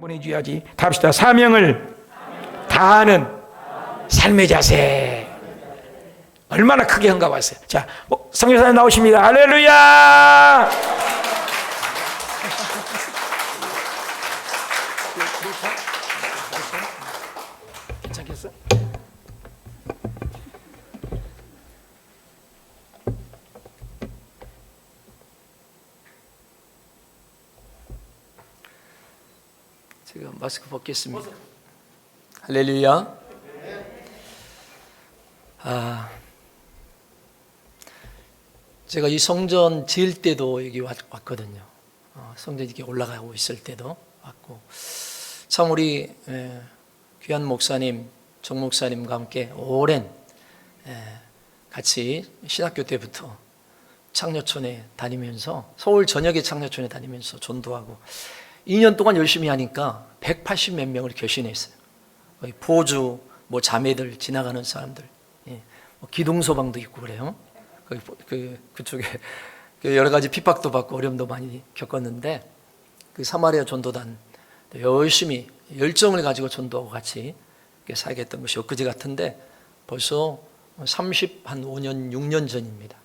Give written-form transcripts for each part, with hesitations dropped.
보내줘야지. 다 합시다. 사명을 다하는 삶의 자세. 얼마나 크게 한가 봤어요. 자, 성교사님 나오십니다. 할렐루야. 괜찮겠어? 제가 마스크 벗겠습니다. 할렐루야. 제가 이 성전 지을 때도 여기 왔거든요. 성전 이렇게 올라가고 있을 때도 왔고, 참 우리 귀한 목사님, 정 목사님과 함께 오랜 같이 신학교 때부터 창녀촌에 다니면서, 서울 전역의 창녀촌에 다니면서 전도하고 2년 동안 열심히 하니까 180 몇 명을 결신했어요. 포주, 자매들, 지나가는 사람들, 기둥소방도 있고 그래요. 그쪽에 여러 가지 핍박도 받고 어려움도 많이 겪었는데, 그 사마리아 전도단 열심히 열정을 가지고 전도하고 같이 살게 했던 것이 엊그제 같은데 벌써 35년, 6년 전입니다.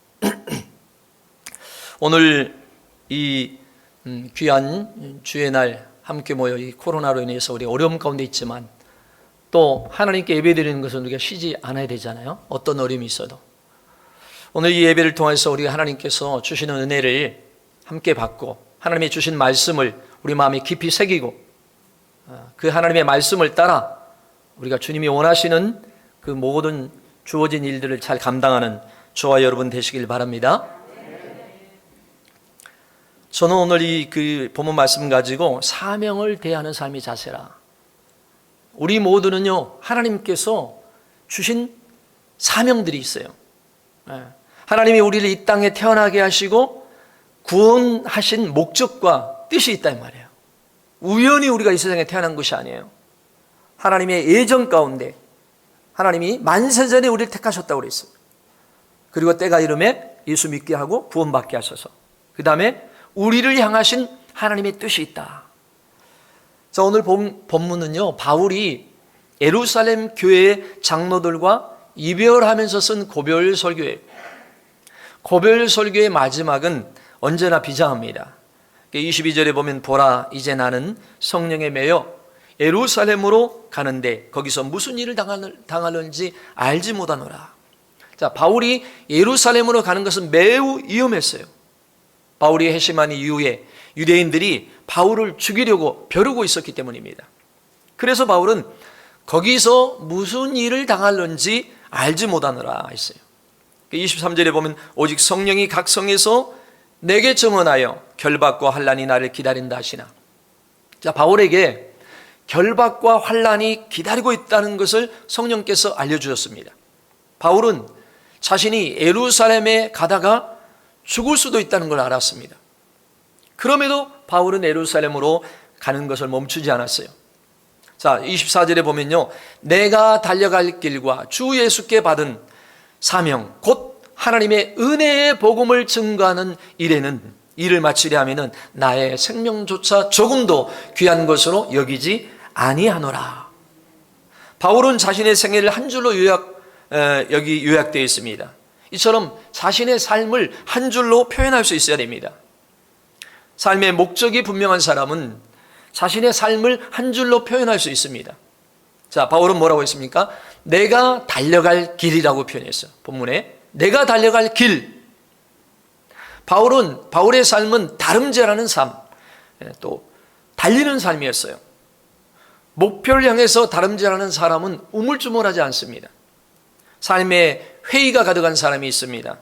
오늘 이 귀한 주의 날 함께 모여 이 코로나로 인해서 우리 어려움 가운데 있지만 또 하나님께 예배드리는 것은 우리가 쉬지 않아야 되잖아요. 어떤 어려움이 있어도. 오늘 이 예배를 통해서 우리가 하나님께서 주시는 은혜를 함께 받고 하나님이 주신 말씀을 우리 마음에 깊이 새기고 그 하나님의 말씀을 따라 우리가 주님이 원하시는 그 모든 주어진 일들을 잘 감당하는 저와 여러분 되시길 바랍니다. 저는 오늘 이 본문 말씀 가지고 사명을 대하는 삶의 자세라. 우리 모두는요, 하나님께서 주신 사명들이 있어요. 하나님이 우리를 이 땅에 태어나게 하시고 구원하신 목적과 뜻이 있다 이 말이에요. 우연히 우리가 이 세상에 태어난 것이 아니에요. 하나님의 예정 가운데 하나님이 만세전에 우리를 택하셨다고 그랬어요. 그리고 때가 이름에 예수 믿게 하고 구원받게 하셔서, 그 다음에 우리를 향하신 하나님의 뜻이 있다. 자, 오늘 본문은요, 바울이 예루살렘 교회의 장로들과 이별하면서 쓴 고별 설교예요. 고별 설교의 마지막은 언제나 비장합니다. 22절에 보면 보라, 이제 나는 성령에 매여 예루살렘으로 가는데 거기서 무슨 일을 당하는지 알지 못하노라. 자, 바울이 예루살렘으로 가는 것은 매우 위험했어요. 바울이 회심한 이후에 유대인들이 바울을 죽이려고 벼르고 있었기 때문입니다. 그래서 바울은 거기서 무슨 일을 당할는지 알지 못하노라 했어요. 23절에 보면 오직 성령이 각 성에서 내게 증언하여 결박과 환난이 나를 기다린다 하시나. 자, 바울에게 결박과 환난이 기다리고 있다는 것을 성령께서 알려주셨습니다. 바울은 자신이 예루살렘에 가다가 죽을 수도 있다는 걸 알았습니다. 그럼에도 바울은 예루살렘으로 가는 것을 멈추지 않았어요. 자, 24절에 보면요, 내가 달려갈 길과 주 예수께 받은 사명, 곧 하나님의 은혜의 복음을 증거하는 일에는, 일을 마치려 하면은 나의 생명조차 조금도 귀한 것으로 여기지 아니하노라. 바울은 자신의 생애를 한 줄로 여기 요약되어 있습니다. 이처럼 자신의 삶을 한 줄로 표현할 수 있어야 됩니다. 삶의 목적이 분명한 사람은 자신의 삶을 한 줄로 표현할 수 있습니다. 자, 바울은 뭐라고 했습니까? 내가 달려갈 길이라고 표현했어요. 본문에 내가 달려갈 길. 바울의 삶은 다름질하는 삶, 또 달리는 삶이었어요. 목표를 향해서 다름질하는 사람은 우물쭈물하지 않습니다. 삶에 회의가 가득한 사람이 있습니다.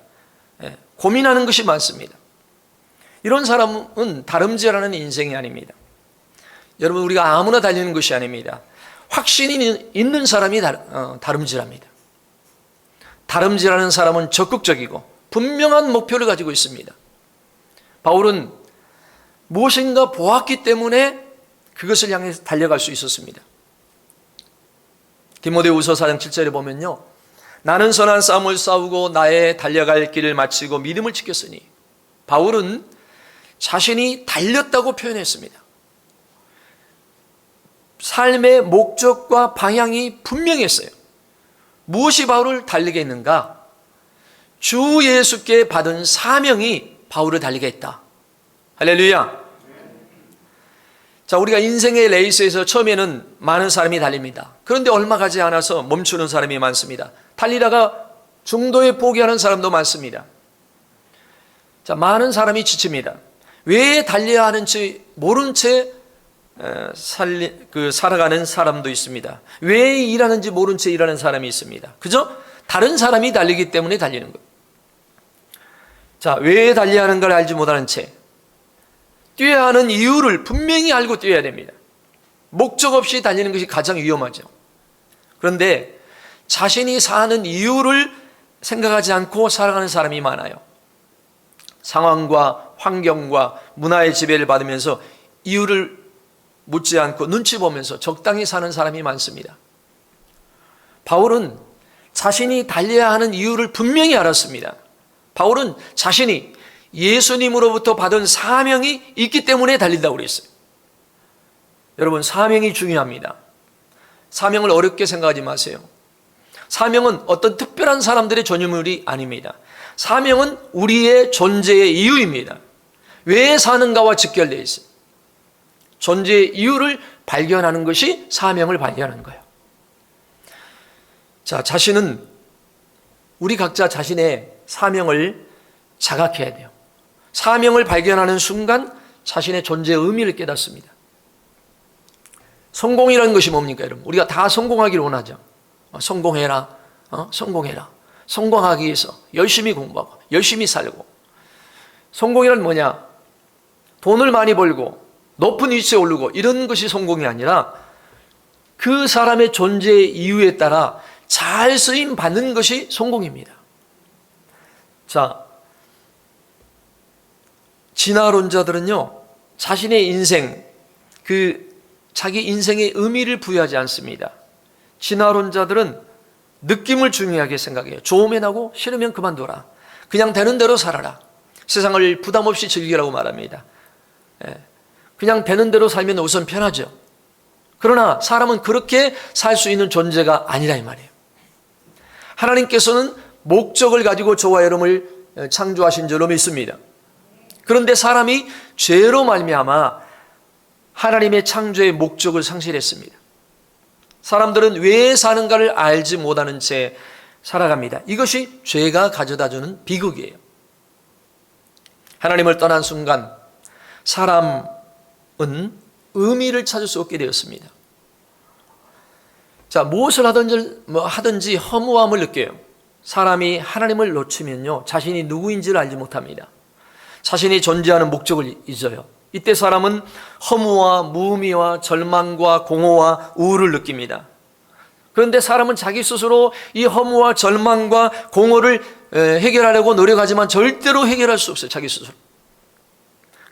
고민하는 것이 많습니다. 이런 사람은 다름질하는 인생이 아닙니다. 여러분, 우리가 아무나 달리는 것이 아닙니다. 확신이 있는 사람이 다름질합니다. 다름질하는 사람은 적극적이고 분명한 목표를 가지고 있습니다. 바울은 무엇인가 보았기 때문에 그것을 향해 달려갈 수 있었습니다. 디모데후서 4장 7절에 보면요, 나는 선한 싸움을 싸우고 나의 달려갈 길을 마치고 믿음을 지켰으니. 바울은 자신이 달렸다고 표현했습니다. 삶의 목적과 방향이 분명했어요. 무엇이 바울을 달리게 했는가? 주 예수께 받은 사명이 바울을 달리게 했다. 할렐루야. 자, 우리가 인생의 레이스에서 처음에는 많은 사람이 달립니다. 그런데 얼마 가지 않아서 멈추는 사람이 많습니다. 달리다가 중도에 포기하는 사람도 많습니다. 자, 많은 사람이 지칩니다. 왜 달려야 하는지 모른 채 살아가는 사람도 있습니다. 왜 일하는지 모른 채 일하는 사람이 있습니다. 그죠? 다른 사람이 달리기 때문에 달리는 거예요. 자, 왜 달려야 하는 걸 알지 못하는 채 뛰어야 하는 이유를 분명히 알고 뛰어야 됩니다. 목적 없이 달리는 것이 가장 위험하죠. 그런데 자신이 사는 이유를 생각하지 않고 살아가는 사람이 많아요. 상황과 환경과 문화의 지배를 받으면서 이유를 묻지 않고 눈치 보면서 적당히 사는 사람이 많습니다. 바울은 자신이 달려야 하는 이유를 분명히 알았습니다. 바울은 자신이 예수님으로부터 받은 사명이 있기 때문에 달린다고 그랬어요. 여러분, 사명이 중요합니다. 사명을 어렵게 생각하지 마세요. 사명은 어떤 특별한 사람들의 전유물이 아닙니다. 사명은 우리의 존재의 이유입니다. 왜 사는가와 직결되어 있어요. 존재의 이유를 발견하는 것이 사명을 발견하는 거예요. 자, 우리 각자 자신의 사명을 자각해야 돼요. 사명을 발견하는 순간 자신의 존재의 의미를 깨닫습니다. 성공이라는 것이 뭡니까, 여러분? 우리가 다 성공하기를 원하죠. 성공해라. 성공해라. 성공하기 위해서 열심히 공부하고 열심히 살고. 성공이란 뭐냐? 돈을 많이 벌고 높은 위치에 오르고 이런 것이 성공이 아니라 그 사람의 존재의 이유에 따라 잘 쓰임 받는 것이 성공입니다. 자, 진화론자들은요, 자신의 인생, 자기 인생의 의미를 부여하지 않습니다. 진화론자들은 느낌을 중요하게 생각해요. 좋으면 하고 싫으면 그만둬라. 그냥 되는 대로 살아라. 세상을 부담 없이 즐기라고 말합니다. 그냥 되는 대로 살면 우선 편하죠. 그러나 사람은 그렇게 살 수 있는 존재가 아니라 이 말이에요. 하나님께서는 목적을 가지고 저와 여러분을 창조하신 줄로 믿습니다. 그런데 사람이 죄로 말미암아 하나님의 창조의 목적을 상실했습니다. 사람들은 왜 사는가를 알지 못하는 채 살아갑니다. 이것이 죄가 가져다주는 비극이에요. 하나님을 떠난 순간 사람은 의미를 찾을 수 없게 되었습니다. 자, 무엇을 하든지 허무함을 느껴요. 사람이 하나님을 놓치면요, 자신이 누구인지를 알지 못합니다. 자신이 존재하는 목적을 잊어요. 이때 사람은 허무와 무의미와 절망과 공허와 우울을 느낍니다. 그런데 사람은 자기 스스로 이 허무와 절망과 공허를 해결하려고 노력하지만 절대로 해결할 수 없어요, 자기 스스로.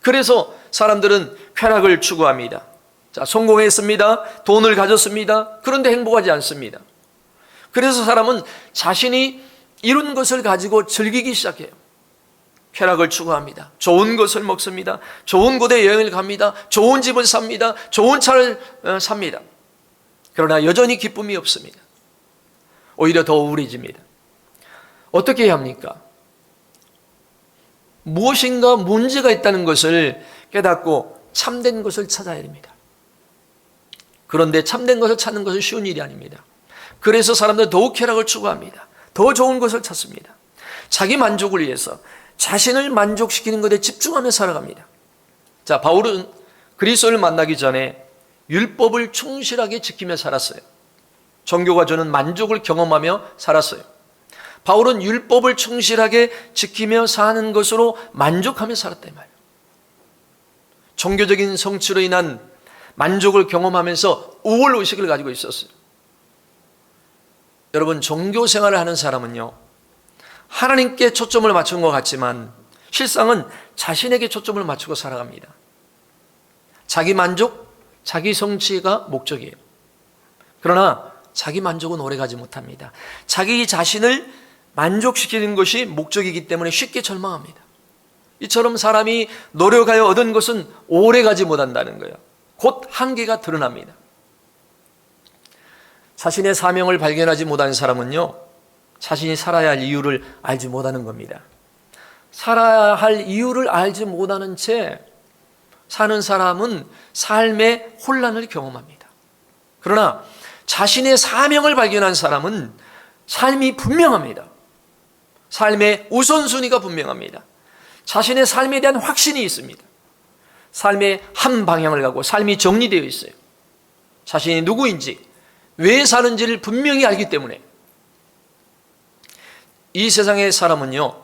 그래서 사람들은 쾌락을 추구합니다. 자, 성공했습니다. 돈을 가졌습니다. 그런데 행복하지 않습니다. 그래서 사람은 자신이 이룬 것을 가지고 즐기기 시작해요. 쾌락을 추구합니다. 좋은 것을 먹습니다. 좋은 곳에 여행을 갑니다. 좋은 집을 삽니다. 좋은 차를 삽니다. 그러나 여전히 기쁨이 없습니다. 오히려 더 우울해집니다. 어떻게 해야 합니까? 무엇인가 문제가 있다는 것을 깨닫고 참된 것을 찾아야 됩니다. 그런데 참된 것을 찾는 것은 쉬운 일이 아닙니다. 그래서 사람들은 더욱 쾌락을 추구합니다. 더 좋은 것을 찾습니다. 자기 만족을 위해서 자신을 만족시키는 것에 집중하며 살아갑니다. 자, 바울은 그리스도를 만나기 전에 율법을 충실하게 지키며 살았어요. 종교가 주는 만족을 경험하며 살았어요. 바울은 율법을 충실하게 지키며 사는 것으로 만족하며 살았단 말이에요. 종교적인 성취로 인한 만족을 경험하면서 우월의식을 가지고 있었어요. 여러분, 종교 생활을 하는 사람은요, 하나님께 초점을 맞춘 것 같지만 실상은 자신에게 초점을 맞추고 살아갑니다. 자기 만족, 자기 성취가 목적이에요. 그러나 자기 만족은 오래가지 못합니다. 자기 자신을 만족시키는 것이 목적이기 때문에 쉽게 절망합니다. 이처럼 사람이 노력하여 얻은 것은 오래가지 못한다는 거예요. 곧 한계가 드러납니다. 자신의 사명을 발견하지 못한 사람은요, 자신이 살아야 할 이유를 알지 못하는 겁니다. 살아야 할 이유를 알지 못하는 채 사는 사람은 삶의 혼란을 경험합니다. 그러나 자신의 사명을 발견한 사람은 삶이 분명합니다. 삶의 우선순위가 분명합니다. 자신의 삶에 대한 확신이 있습니다. 삶의 한 방향을 가고 삶이 정리되어 있어요. 자신이 누구인지, 왜 사는지를 분명히 알기 때문에. 이 세상의 사람은요,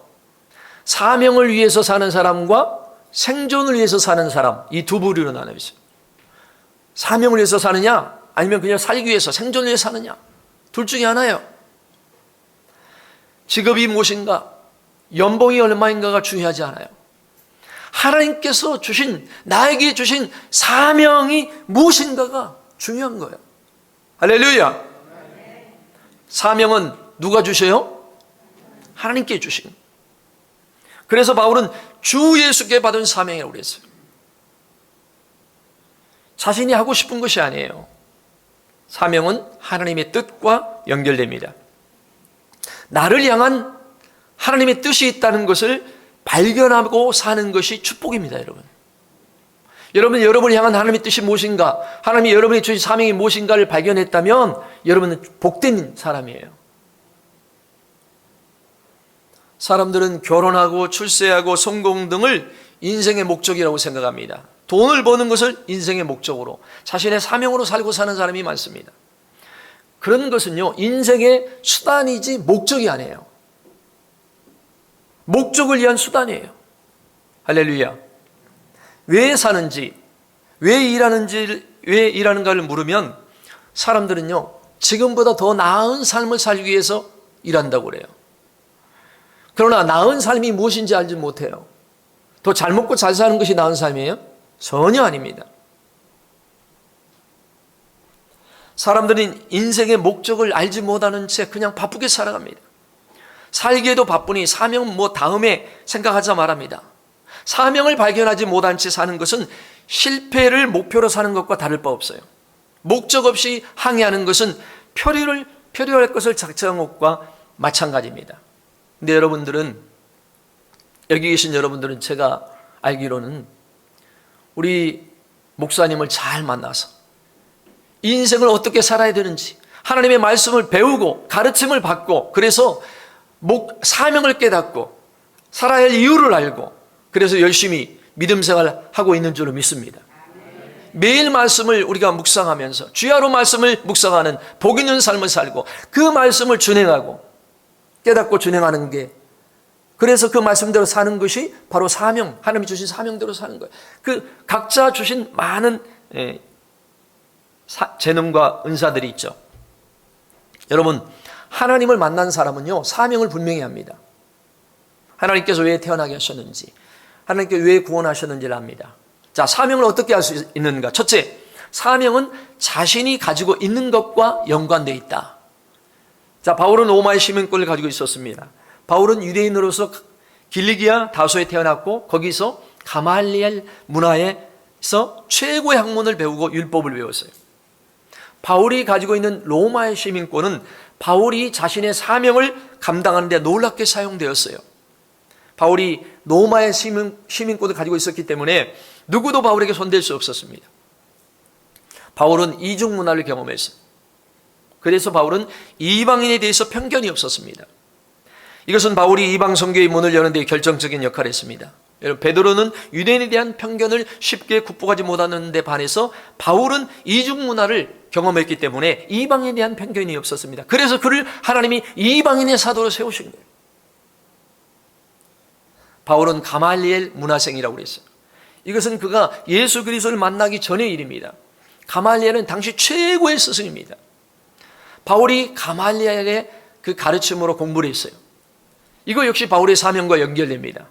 사명을 위해서 사는 사람과 생존을 위해서 사는 사람, 이 두 부류로 나눠 있어요. 사명을 위해서 사느냐, 아니면 그냥 살기 위해서, 생존을 위해서 사느냐, 둘 중에 하나예요. 직업이 무엇인가, 연봉이 얼마인가가 중요하지 않아요. 하나님께서 주신, 나에게 주신 사명이 무엇인가가 중요한 거예요. 할렐루야. 사명은 누가 주셔요? 하나님께 주신. 그래서 바울은 주 예수께 받은 사명이라고 그랬어요. 자신이 하고 싶은 것이 아니에요. 사명은 하나님의 뜻과 연결됩니다. 나를 향한 하나님의 뜻이 있다는 것을 발견하고 사는 것이 축복입니다, 여러분. 여러분이 향한 하나님의 뜻이 무엇인가, 하나님이 여러분이 주신 사명이 무엇인가를 발견했다면 여러분은 복된 사람이에요. 사람들은 결혼하고 출세하고 성공 등을 인생의 목적이라고 생각합니다. 돈을 버는 것을 인생의 목적으로, 자신의 사명으로 살고 사는 사람이 많습니다. 그런 것은요, 인생의 수단이지 목적이 아니에요. 목적을 위한 수단이에요. 할렐루야. 왜 사는지, 왜 일하는가를 물으면 사람들은요, 지금보다 더 나은 삶을 살기 위해서 일한다고 그래요. 그러나 나은 삶이 무엇인지 알지 못해요. 더 잘 먹고 잘 사는 것이 나은 삶이에요? 전혀 아닙니다. 사람들은 인생의 목적을 알지 못하는 채 그냥 바쁘게 살아갑니다. 살기에도 바쁘니 사명 다음에 생각하자 말합니다. 사명을 발견하지 못한 채 사는 것은 실패를 목표로 사는 것과 다를 바 없어요. 목적 없이 항해하는 것은 표류할 것을 작정한 것과 마찬가지입니다. 근데 여기 계신 여러분들은 제가 알기로는 우리 목사님을 잘 만나서 인생을 어떻게 살아야 되는지 하나님의 말씀을 배우고 가르침을 받고, 그래서 사명을 깨닫고 살아야 할 이유를 알고, 그래서 열심히 믿음 생활하고 있는 줄로 믿습니다. 매일 말씀을 우리가 묵상하면서 주야로 말씀을 묵상하는 복 있는 삶을 살고 그 말씀을 준행하고 깨닫고 준행하는 게, 그래서 그 말씀대로 사는 것이 바로 사명, 하나님이 주신 사명대로 사는 거예요. 그 각자 주신 많은 재능과 은사들이 있죠. 여러분, 하나님을 만난 사람은요, 사명을 분명히 합니다. 하나님께서 왜 태어나게 하셨는지, 하나님께서 왜 구원하셨는지를 압니다. 자, 사명을 어떻게 할 수 있는가? 첫째, 사명은 자신이 가지고 있는 것과 연관되어 있다. 자, 바울은 로마의 시민권을 가지고 있었습니다. 바울은 유대인으로서 길리기아 다소에 태어났고 거기서 가말리엘 문화에서 최고의 학문을 배우고 율법을 배웠어요. 바울이 가지고 있는 로마의 시민권은 바울이 자신의 사명을 감당하는 데 놀랍게 사용되었어요. 바울이 로마의 시민권을 가지고 있었기 때문에 누구도 바울에게 손댈 수 없었습니다. 바울은 이중 문화를 경험했어요. 그래서 바울은 이방인에 대해서 편견이 없었습니다. 이것은 바울이 이방 선교의 문을 여는 데 결정적인 역할을 했습니다. 여러분, 베드로는 유대인에 대한 편견을 쉽게 극복하지 못하는 데 반해서 바울은 이중 문화를 경험했기 때문에 이방인에 대한 편견이 없었습니다. 그래서 그를 하나님이 이방인의 사도로 세우신 거예요. 바울은 가말리엘 문화생이라고 그랬어요. 이것은 그가 예수 그리스도를 만나기 전의 일입니다. 가말리엘은 당시 최고의 스승입니다. 바울이 가말리엘의 그 가르침으로 공부를 했어요. 이거 역시 바울의 사명과 연결됩니다.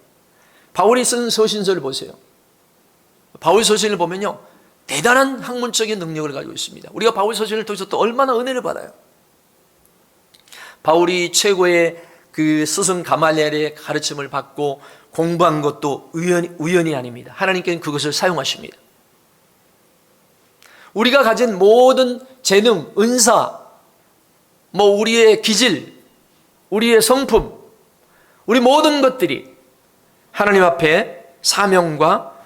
바울이 쓴 서신서를 보세요. 바울 서신을 보면요, 대단한 학문적인 능력을 가지고 있습니다. 우리가 바울 서신을 통해서 또 얼마나 은혜를 받아요. 바울이 최고의 그 스승 가말리엘의 가르침을 받고 공부한 것도 우연이 아닙니다. 하나님께는 그것을 사용하십니다. 우리가 가진 모든 재능, 은사, 뭐 우리의 기질, 우리의 성품, 우리 모든 것들이 하나님 앞에 사명과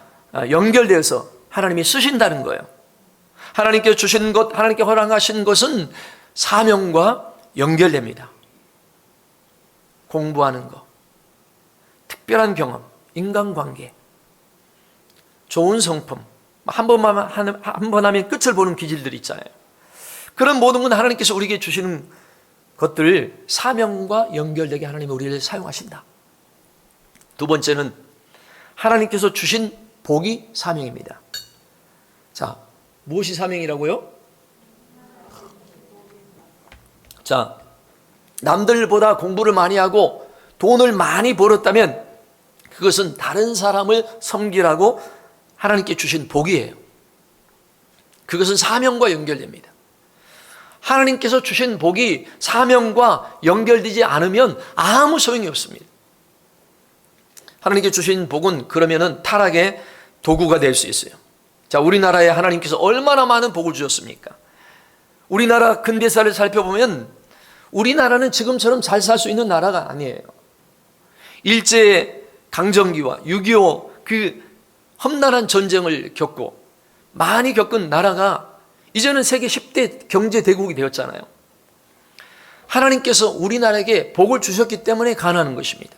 연결되어서 하나님이 쓰신다는 거예요. 하나님께 주신 것, 하나님께 허락하신 것은 사명과 연결됩니다. 공부하는 것, 특별한 경험, 인간관계, 좋은 성품, 한 번 하면 끝을 보는 기질들이 있잖아요. 그런 모든 건 하나님께서 우리에게 주시는 것들을 사명과 연결되게 하나님이 우리를 사용하신다. 두 번째는 하나님께서 주신 복이 사명입니다. 자, 무엇이 사명이라고요? 자, 남들보다 공부를 많이 하고 돈을 많이 벌었다면 그것은 다른 사람을 섬기라고 하나님께 주신 복이에요. 그것은 사명과 연결됩니다. 하나님께서 주신 복이 사명과 연결되지 않으면 아무 소용이 없습니다. 하나님께 주신 복은 그러면은 타락의 도구가 될 수 있어요. 자, 우리나라에 하나님께서 얼마나 많은 복을 주셨습니까? 우리나라 근대사를 살펴보면 우리나라는 지금처럼 잘 살 수 있는 나라가 아니에요. 일제 강점기와 6.25 그 험난한 전쟁을 겪고 많이 겪은 나라가 이제는 세계 10대 경제 대국이 되었잖아요. 하나님께서 우리나라에게 복을 주셨기 때문에 가능한 것입니다.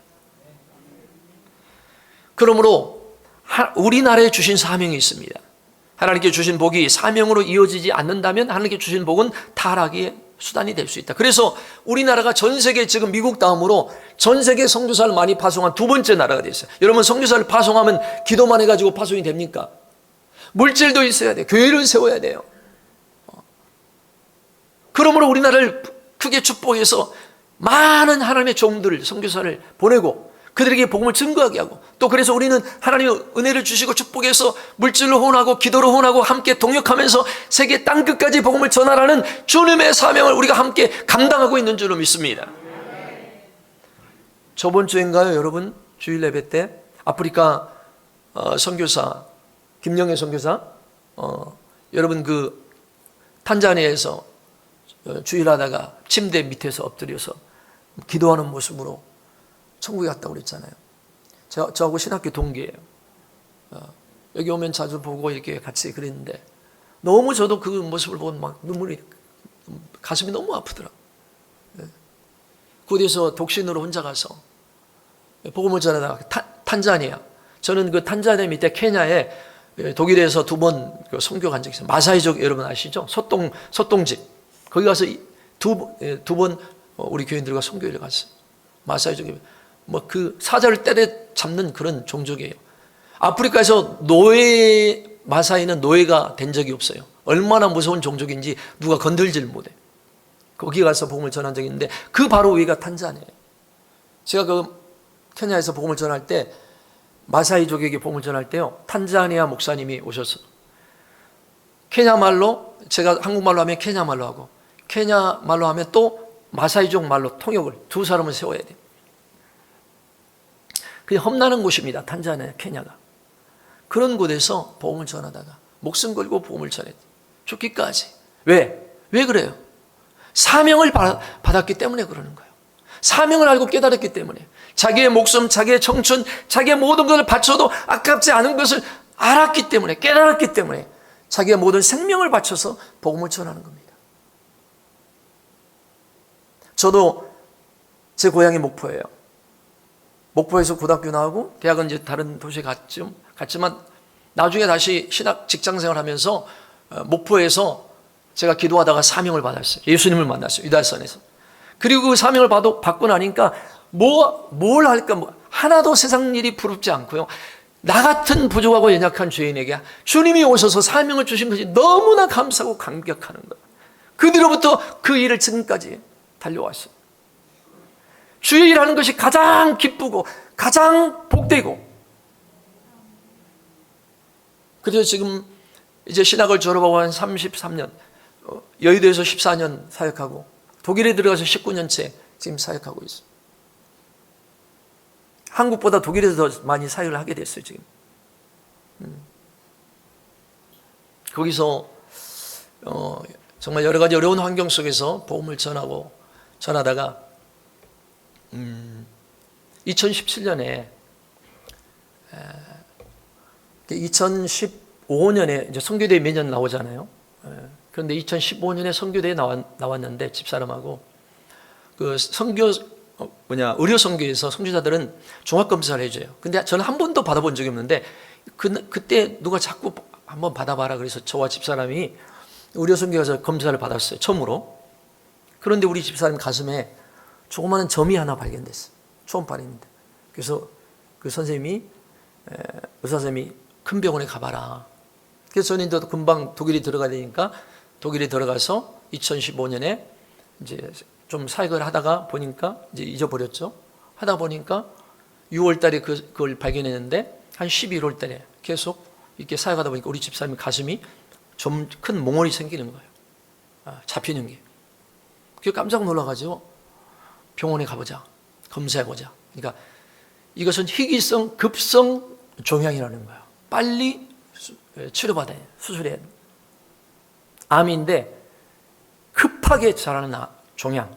그러므로 우리나라에 주신 사명이 있습니다. 하나님께 주신 복이 사명으로 이어지지 않는다면 하나님께 주신 복은 타락의 수단이 될 수 있다. 그래서 우리나라가 전 세계 지금 미국 다음으로 전 세계 선교사를 많이 파송한 두 번째 나라가 됐어요. 여러분, 선교사를 파송하면 기도만 해가지고 파송이 됩니까? 물질도 있어야 돼요. 교회를 세워야 돼요. 그러므로 우리나라를 크게 축복해서 많은 하나님의 종들을, 선교사를 보내고 그들에게 복음을 증거하게 하고, 또 그래서 우리는 하나님의 은혜를 주시고 축복해서 물질로 후원하고 기도로 후원하고 함께 동역하면서 세계 땅끝까지 복음을 전하라는 주님의 사명을 우리가 함께 감당하고 있는 줄로 믿습니다. 저번 주인가요, 여러분? 주일 예배 때 아프리카 선교사 김영애 선교사, 여러분 그 탄자니아에서 주일하다가 침대 밑에서 엎드려서 기도하는 모습으로 천국에 갔다고 그랬잖아요. 저하고 신학교 동기예요. 여기 오면 자주 보고 이렇게 같이 그랬는데 너무 저도 그 모습을 보고 막 눈물이, 가슴이 너무 아프더라고요. 그곳에서 독신으로 혼자 가서 복음을 전하다가 탄자니아, 저는 그 탄자니아 밑에 케냐에 독일에서 두 번 선교 간 적이 있어요. 마사이족 여러분 아시죠? 소똥집. 거기 가서 두 번 우리 교인들과 선교를 갔어요. 마사이족이 뭐 그 사자를 때려잡는 그런 종족이에요. 아프리카에서 마사이는 노예가 된 적이 없어요. 얼마나 무서운 종족인지 누가 건들지를 못해. 거기 가서 복음을 전한 적이 있는데 그 바로 위가 탄자니아예요. 제가 그 케냐에서 복음을 전할 때, 마사이족에게 복음을 전할 때요, 탄자니아 목사님이 오셔서 케냐 말로, 제가 한국말로 하면 케냐 말로 하고 케냐 말로 하면 또 마사이족 말로 통역을, 두 사람을 세워야 돼요. 그냥 험난한 곳입니다. 탄자니아, 케냐가. 그런 곳에서 복음을 전하다가 목숨 걸고 복음을 전했죠. 죽기까지. 왜 그래요? 사명을 받았기 때문에 그러는 거예요. 사명을 알고 깨달았기 때문에, 자기의 목숨, 자기의 청춘, 자기의 모든 것을 바쳐도 아깝지 않은 것을 알았기 때문에, 깨달았기 때문에 자기의 모든 생명을 바쳐서 복음을 전하는 겁니다. 저도 제 고향이 목포예요. 목포에서 고등학교 나오고 대학은 이제 다른 도시에 갔지만 나중에 다시 신학 직장생활 하면서 목포에서 제가 기도하다가 사명을 받았어요. 예수님을 만났어요. 유달산에서. 그리고 그 사명을 받고 나니까 뭘 할까, 하나도 세상 일이 부럽지 않고요. 나 같은 부족하고 연약한 죄인에게 주님이 오셔서 사명을 주신 것이 너무나 감사하고 감격하는 거예요. 그 뒤로부터 그 일을 지금까지 달려왔어요. 주의 일하는 것이 가장 기쁘고 가장 복되고, 그래서 지금 이제 신학을 졸업하고 한 33년, 여의도에서 14년 사역하고 독일에 들어가서 19년째 지금 사역하고 있어요. 한국보다 독일에서 더 많이 사역을 하게 됐어요, 지금. 거기서 정말 여러 가지 어려운 환경 속에서 복음을 전하고 전하다가 2017년에 2015년에 이제 선교대 매년 나오잖아요. 그런데 2015년에 선교대에 나왔는데 집사람하고 그 의료 선교에서 선교사들은 종합 검사를 해줘요. 근데 저는 한 번도 받아본 적이 없는데 그때 누가 자꾸 한번 받아봐라 그래서 저와 집사람이 의료 선교에서 검사를 받았어요. 처음으로. 그런데 우리 집사람 가슴에 조그마한 점이 하나 발견됐어요. 초음파인데. 그래서 그 선생님이 의사 선생님이 큰 병원에 가봐라. 그래서 저는 또 금방 독일에 들어가야 되니까 독일에 들어가서 2015년에 이제 좀 사역을 하다가 보니까 이제 잊어버렸죠. 하다 보니까 6월 달에 그걸 발견했는데 한 11월 달에 계속 이렇게 사역하다 보니까 우리 집사님 가슴이 좀 큰 몽골이 생기는 거예요. 잡히는 게. 그래서 깜짝 놀라가지고 병원에 가보자. 검사해보자. 그러니까 이것은 희귀성 급성 종양이라는 거야. 빨리 치료받아야 돼. 수술해야 돼. 암인데 급하게 자라는 종양.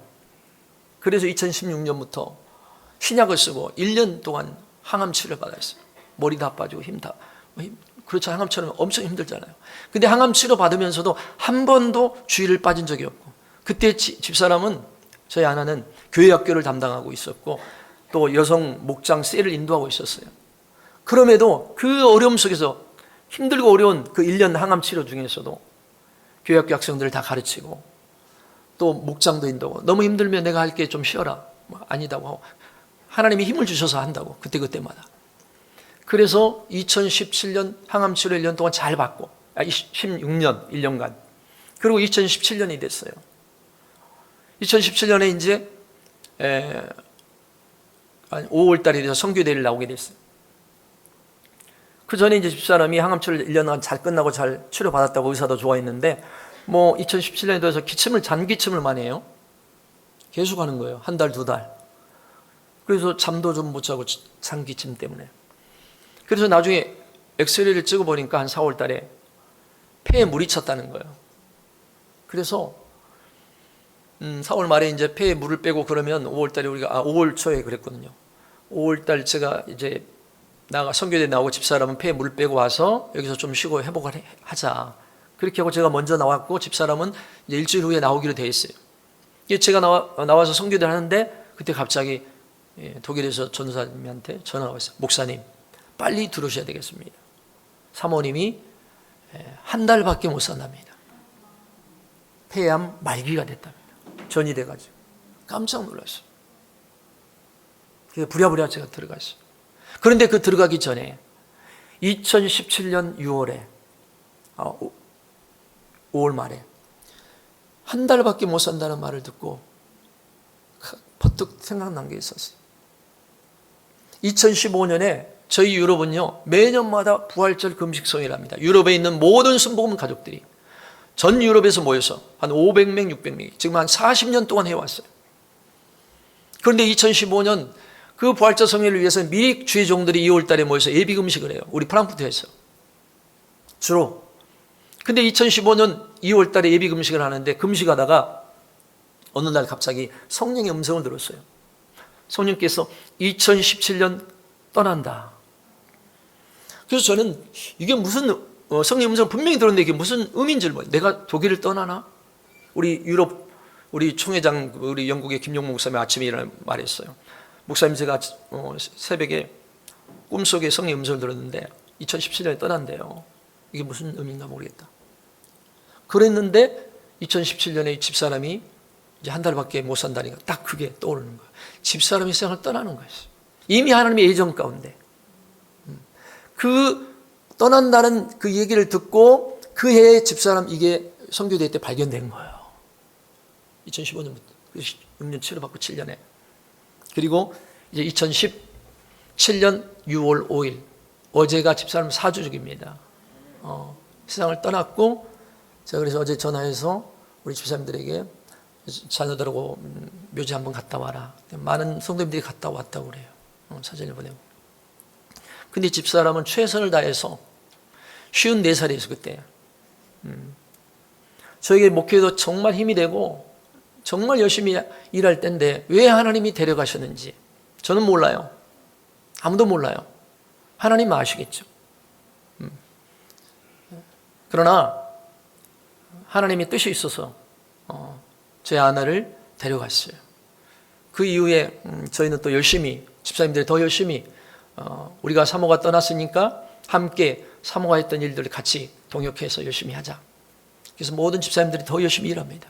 그래서 2016년부터 신약을 쓰고 1년 동안 항암 치료를 받았어요. 머리 다 빠지고 그렇죠. 항암처럼 엄청 힘들잖아요. 근데 항암 치료 받으면서도 한 번도 주의를 빠진 적이 없고, 그때 집사람은 저희 아내는 교회 학교를 담당하고 있었고 또 여성 목장 셀을 인도하고 있었어요. 그럼에도 그 어려움 속에서 힘들고 어려운 그 1년 항암 치료 중에서도 교회 학교 학생들을 다 가르치고 또 목장도 인도하고, 너무 힘들면 내가 할게 좀 쉬어라. 아니다고 하고 하나님이 힘을 주셔서 한다고 그때마다. 그래서 2017년 항암 치료 1년 동안 잘 받고 16년 1년간, 그리고 2017년이 됐어요. 2017년에 이제 5월 달에 돼서 선교대를 나오게 됐어요. 그 전에 이제 집사람이 항암 치료 1년간 잘 끝나고 잘 치료받았다고 의사도 좋아했는데 2017년에 들어서 잔기침을 많이 해요. 계속 하는 거예요. 한 달, 2달. 그래서 잠도 좀 못 자고 잔기침 때문에. 그래서 나중에 엑스레이를 찍어보니까 한 4월 달에 폐에 물이 찼다는 거예요. 그래서 4월 말에 이제 폐에 물을 빼고 그러면 5월 달에 5월 초에 그랬거든요. 5월 달 제가 이제 선교대 나오고 집사람은 폐에 물을 빼고 와서 여기서 좀 쉬고 회복을 하자. 그렇게 하고 제가 먼저 나왔고 집사람은 이제 일주일 후에 나오기로 돼 있어요. 제가 나와서 선교대를 하는데 그때 갑자기 독일에서 전도사님한테 전화가 왔어요. 목사님, 빨리 들어오셔야 되겠습니다. 사모님이 한 달밖에 못 산답니다. 폐암 말기가 됐답니다. 전이 돼가지고 깜짝 놀랐어요. 그래서 부랴부랴 제가 들어갔어요. 그런데 그 들어가기 전에 2017년 6월에 5월 말에 한 달밖에 못 산다는 말을 듣고 퍼뜩 생각난 게 있었어요. 2015년에 저희 유럽은요 매년마다 부활절 금식성회랍니다. 유럽에 있는 모든 순복음 가족들이 전 유럽에서 모여서 한 500명, 600명이 지금 한 40년 동안 해왔어요. 그런데 2015년 그 부활절 성회를 위해서 미리 주의 종들이 2월 달에 모여서 예비 금식을 해요. 우리 프랑크푸르트에서 주로. 근데 2015년 2월 달에 예비 금식을 하는데 금식하다가 어느 날 갑자기 성령의 음성을 들었어요. 성령께서 2017년 떠난다. 그래서 저는 이게 무슨 성령의 음성 분명히 들었는데 이게 무슨 의미인지 몰라요. 내가 독일을 떠나나? 우리 총회장, 우리 영국의 김용목 목사님 아침에 일어나 말했어요. 목사님, 제가 새벽에 꿈속에 성령의 음성을 들었는데 2017년에 떠난대요. 이게 무슨 의미인가 모르겠다. 그랬는데 2017년에 집사람이 이제 한 달밖에 못 산다니까 딱 그게 떠오르는 거예요. 집사람이 세상을 떠나는 거였어요. 이미 하나님의 예정 가운데. 그 떠난다는 그 얘기를 듣고 그 해에 집사람 이게 선교대 때 발견된 거예요. 2015년부터. 6년 치료받고 7년에. 그리고 이제 2017년 6월 5일 어제가 집사람 4주기입니다. 세상을 떠났고 제가 그래서 어제 전화해서 우리 집사님들에게 자녀들하고 묘지 한번 갔다 와라. 많은 성도님들이 갔다 왔다고 그래요. 사진을 보내고. 근데 집사람은 최선을 다해서 54살이었어요 그때. 저에게 목회도 정말 힘이 되고 정말 열심히 일할 때인데 왜 하나님이 데려가셨는지 저는 몰라요. 아무도 몰라요. 하나님은 아시겠죠. 그러나 하나님의 뜻이 있어서 제 아내를 데려갔어요. 그 이후에 저희는 또 열심히, 집사님들이 더 열심히 우리가 사모가 떠났으니까 함께 사모가 했던 일들을 같이 동역해서 열심히 하자. 그래서 모든 집사님들이 더 열심히 일합니다.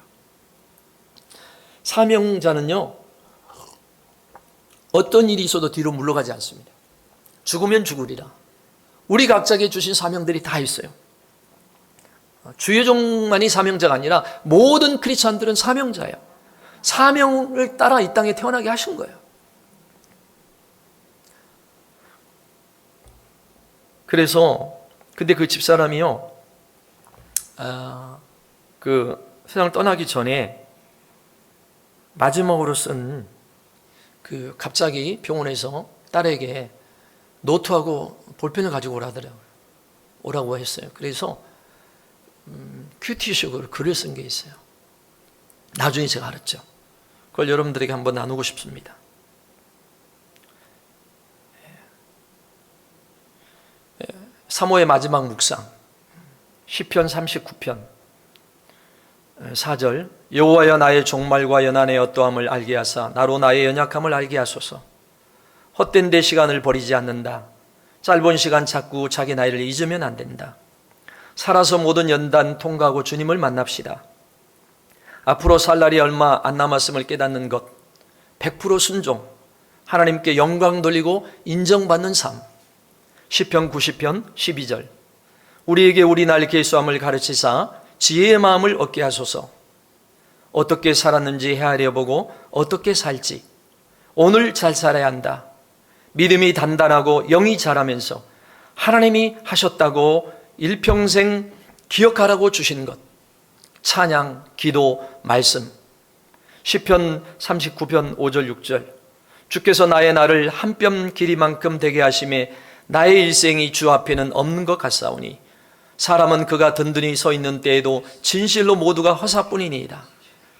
사명자는요, 어떤 일이 있어도 뒤로 물러가지 않습니다. 죽으면 죽으리라. 우리 각자에게 주신 사명들이 다 있어요. 주의 종만이 사명자가 아니라 모든 크리스찬들은 사명자예요. 사명을 따라 이 땅에 태어나게 하신 거예요. 그래서 근데 그 집사람이요, 그 세상을 떠나기 전에 마지막으로 쓴 그 갑자기 병원에서 딸에게 노트하고 볼펜을 가지고 오라고 했어요. 그래서 큐티식으로 글을 쓴 게 있어요. 나중에 제가 알았죠. 그걸 여러분들에게 한번 나누고 싶습니다. 사모의 마지막 묵상, 시편 39편 4절, 여호와여 나의 종말과 연한의 어떠함을 알게 하사 나로 나의 연약함을 알게 하소서. 헛된 데 시간을 버리지 않는다. 짧은 시간 자꾸 자기 나이를 잊으면 안 된다. 살아서 모든 연단 통과하고 주님을 만납시다. 앞으로 살 날이 얼마 안 남았음을 깨닫는 것, 100% 순종, 하나님께 영광 돌리고 인정받는 삶. 시편 90편 12절, 우리에게 우리 날 계수함을 가르치사 지혜의 마음을 얻게 하소서. 어떻게 살았는지 헤아려 보고 어떻게 살지, 오늘 잘 살아야 한다. 믿음이 단단하고 영이 자라면서 하나님이 하셨다고 일평생 기억하라고 주신 것, 찬양, 기도, 말씀. 시편 39편 5절 6절, 주께서 나의 날을 한 뼘 길이만큼 되게 하심에 나의 일생이 주 앞에는 없는 것 같사오니 사람은 그가 든든히 서 있는 때에도 진실로 모두가 허사뿐이니이다.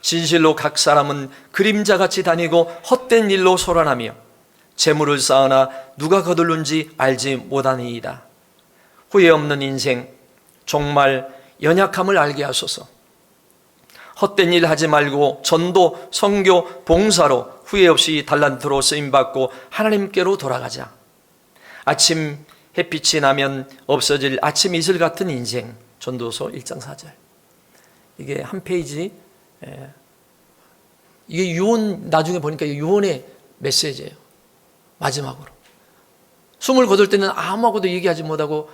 진실로 각 사람은 그림자같이 다니고 헛된 일로 소란하며 재물을 쌓으나 누가 거둘는지 알지 못하니이다. 후회 없는 인생, 정말 연약함을 알게 하소서. 헛된 일 하지 말고 전도, 선교, 봉사로 후회 없이 달란트로 쓰임받고 하나님께로 돌아가자. 아침 햇빛이 나면 없어질 아침 이슬 같은 인생, 전도서 1장 4절. 이게 한 페이지, 이게 유언, 나중에 보니까 유언의 메시지예요. 마지막으로 숨을 거둘 때는 아무하고도 얘기하지 못하고